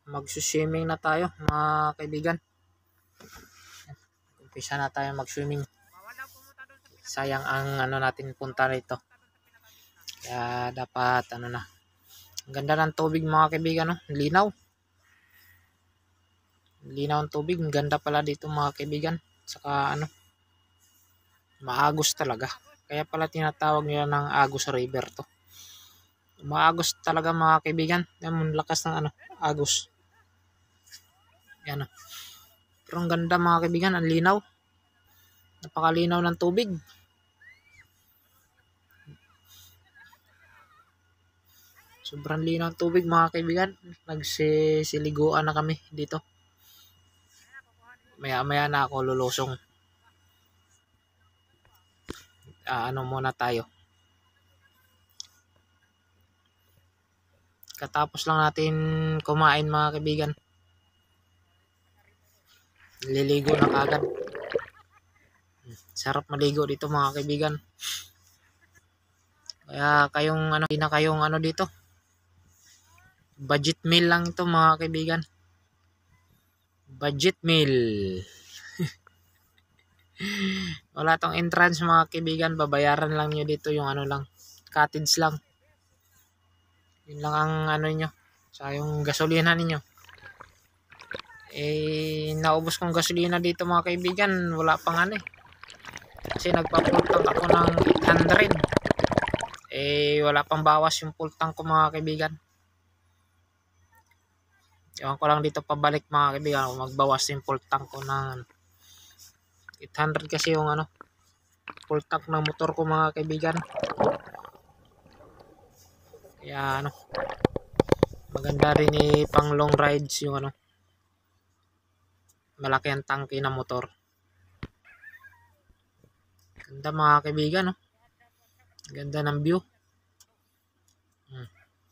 Magsuswimming na tayo mga kaibigan. Umpisa na tayo mag-swimming. Sayang ang natin punta rito. Kaya dapat na. Ang ganda ng tubig mga kaibigan, no? Linaw. Linaw ang tubig, ang ganda pala dito mga kaibigan. Saka maagos talaga. Kaya pala tinatawag nila ng Agos River to. Maagos talaga mga kaibigan. Yan, lakas ng agos. Yan. Pero ang ganda mga kaibigan, ang linaw. Napakalinaw ng tubig. Sobrang linaw ng tubig mga kaibigan. Nagsisiliguan na kami dito. Maya na ako lulusong. Muna tayo. Katapos lang natin kumain mga kaibigan. Liligo na kagad. Sarap maligo dito mga kaibigan. Kaya kayong hindi na kayong dito. Budget meal lang ito mga kaibigan. Budget meal. Wala tong entrance mga kaibigan. Babayaran lang nyo dito yung lang. Cottage lang. Yun lang ang nyo. Sa yung gasolina ninyo. Naubos kong gasolina dito mga kaibigan. Wala pang kasi nagpa-full tank ako ng 800. Wala pang bawas yung full tank ko mga kaibigan. Ewan ko lang dito pabalik mga kaibigan kung magbawas yung full tank ko ng 800 kasi yung full tank ng motor ko mga kaibigan. Kaya maganda rin pang long rides yung malaki ang tangke ng motor. Ganda mga kaibigan, no? Ganda ng view.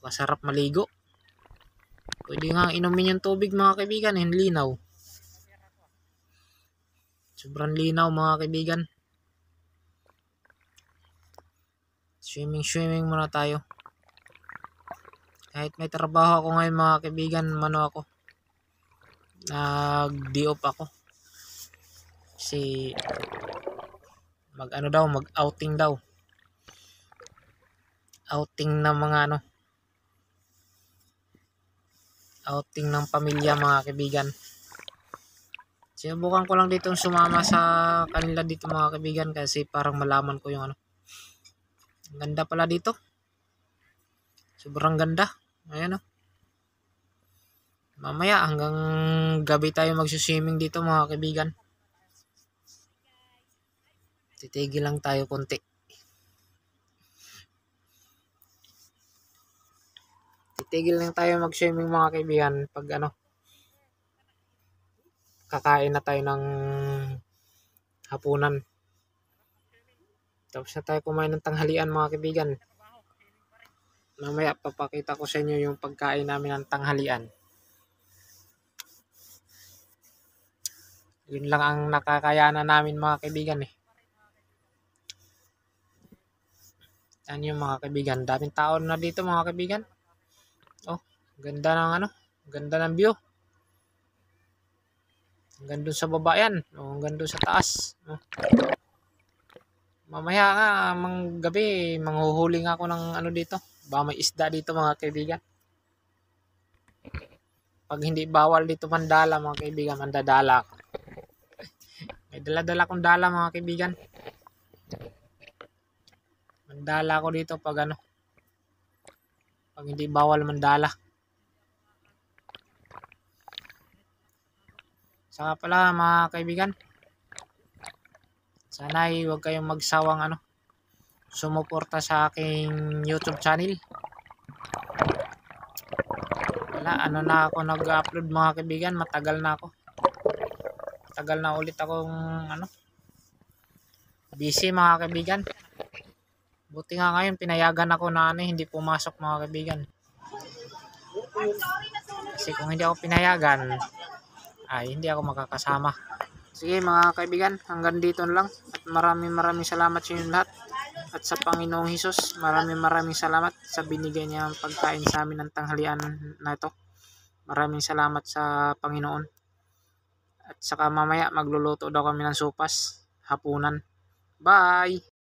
Masarap maligo. Pwede nga inumin yung tubig mga kaibigan, linaw. Sobrang linaw mga kaibigan. Swimming muna tayo. Kahit may trabaho ako ngayon mga kaibigan, ako. Nag-day off ako. Kasi mag-outing daw. Outing ng mga outing ng pamilya mga kaibigan. Sinubukan ko lang dito sumama sa kanila dito mga kaibigan kasi parang malaman ko yung Ang ganda pala dito. Sobrang ganda. Ayan Mamaya hanggang gabi tayo magsuswimming dito mga kaibigan. Titigil lang tayo konti. Titigil lang tayo mag-swimming mga kaibigan pag kakain na tayo ng hapunan. Tapos na tayo kumain ng tanghalian mga kaibigan. Mamaya papakita ko sa inyo yung pagkain namin ng tanghalian. Yun lang ang nakakayanan namin mga kaibigan Yan yung mga kaibigan. Daming tao na dito mga kaibigan. Ganda ng ganda ng view. Hanggang dun sa baba yan. Hanggang dun sa taas. Mamaya nga, gabi, manghuhuli nga ako ng dito. Baka may isda dito mga kaibigan. Pag hindi bawal dito mandala mga kaibigan, mandadala ako. May dala-dala kong dala mga kaibigan. Mandala ako dito pag pag hindi bawal mandala. Saka pala mga kaibigan, sana huwag kayong magsawang sumuporta sa aking YouTube channel. Wala, na ako nag-upload mga kaibigan, matagal na ako. Matagal na ulit akong busy mga kaibigan. Buti nga ngayon pinayagan ako na hindi pumasok mga kaibigan. Kasi kung hindi ako pinayagan, hindi ako makakasama. Sige mga kaibigan, hanggang dito lang. At maraming salamat sa inyo lahat. At sa Panginoong Hesus, maraming salamat sa binigay niyang pagkain sa amin ng tanghalian na ito. Maraming salamat sa Panginoon. At saka mamaya magluluto daw kami ng sopas, hapunan. Bye!